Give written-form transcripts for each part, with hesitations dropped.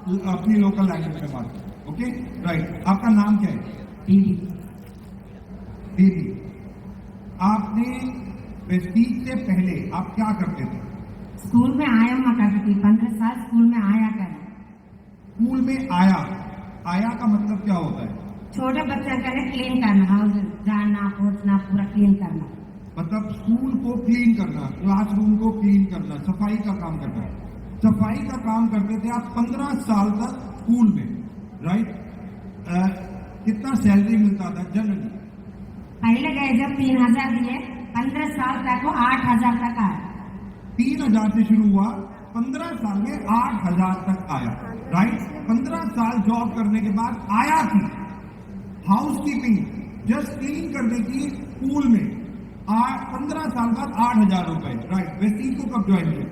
अपनी local language में बात करें। ओके राइट, आपका नाम क्या है? दीदी। दीदी, आपने वेस्टीज से पहले आप क्या करते थे? स्कूल में आया हुआ करती थी, 15 साल स्कूल में आया कर। स्कूल में आया, आया का मतलब क्या होता है? छोटे बच्चे का क्लीन करना, हाउस झाड़ना पोछना पूरा क्लीन करना। मतलब स्कूल को क्लीन करना, क्लासरूम को क्लीन करना, सफाई का काम करना। सफाई का काम करते थे आप 15 साल तक स्कूल में, राइट? कितना सैलरी मिलता था जनरली? पहले गए जब 3000 दिए, 15 साल तक वो 8000 तक आया। 3000 से शुरू हुआ, 15 साल में 8000 तक आया, राइट? 15 साल जॉब करने के बाद आया थी हाउस कीपिंग, जस्ट क्लीन करने की स्कूल में 15 साल बाद 8000 रुपए, राइट? वेस्टीज को कब ज्वाइन किया?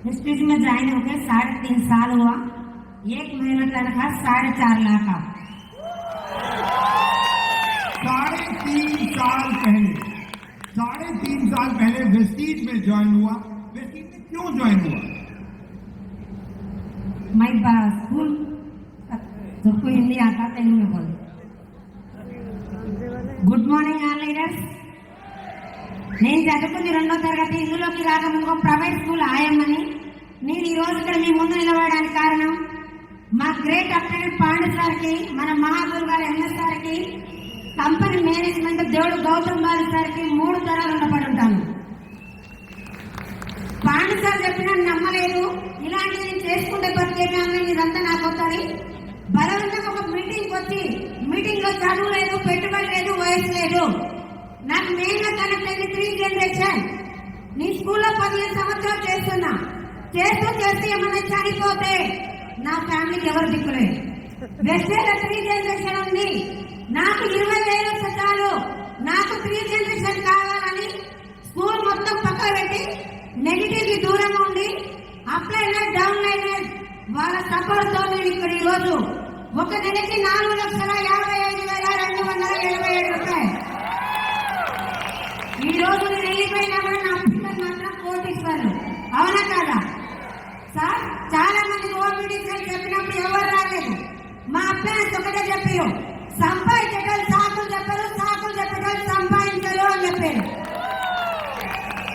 वेस्टीज में ज्वाइन हो गए 3.5 साल हुआ। 1 महीना तनख्वाह 4.5 लाख का। 3.5 साल पहले, 3.5 साल पहले वेस्टीज में ज्वाइन हुआ। वेस्टीज में क्यों ज्वाइन हुआ? मैं स्कूल सबको हिंदी आता, तेलुगु में बोल। Good morning all leaders. నేను చదువుకుంది 2వ తరగతి. ఇందులోకి రాకముందు ప్రైవేట్ స్కూల్ ఆయమ్మని. నేను ఈ రోజు ఇక్కడ మీ ముందు నిలబడడానికి కారణం మా గ్రేట్ అప్డేటెడ్ పాండు సార్కి, మన మహాగురు గారు ఎంఎస్ సార్కి, కంపెనీ మేనేజ్మెంట్ దేవుడు గౌతమ్ బాలి సార్కి 3 తరాలు ఉండబడి ఉంటాను. పాండు సార్ చెప్పినా నమ్మలేదు. ఇలాంటివి నేను చేసుకుంటే బతికేదాన్ని, ఇదంతా నాకు వస్తుంది. బలవంతంగా ఒక మీటింగ్ వచ్చి, మీటింగ్ లో చదువు లేదు, పెట్టుబడి లేదు, వయసు లేదు. నాకు మెయిన్ గా కనెక్ట్ అయింది 3 జనరేషన్. నీ స్కూల్లో 15 సంవత్సరాలు చేస్తున్నా. చేస్తూ ఏమన్నా చనిపోతే నా ఫ్యామిలీకి ఎవరు దిక్కులేదు. వెస్టేలో 3 జనరేషన్ ఉంది. నాకు 20,000 చాలు. నాకు 3 జనరేషన్ కావాలని స్కూల్ మొత్తం పక్క పెట్టి నెగిటివ్ కి దూరంగా ఉండి అప్లైనర్ డౌన్ లైనర్ వాళ్ళ సపోర్ట్ తో నేను ఇక్కడ ఈ రోజు ఒక నెలకి 4,55,277 రూపాయలు. ఈ రోజు నేను వెళ్ళిపోయినా కూడా నా పిల్లలు మాత్రం కోటీశ్వరులు. అవునా కాదా సార్? చాలా మంది ఓపీడీ సార్ చెప్పినప్పుడు ఎవరు రాలేదు. మా అబ్బాయి ఒకటే చెప్పారు, సంపాదించడం సాకులు చెప్పారు, సాకులు చెప్పడం సంపాదించరు అని చెప్పారు.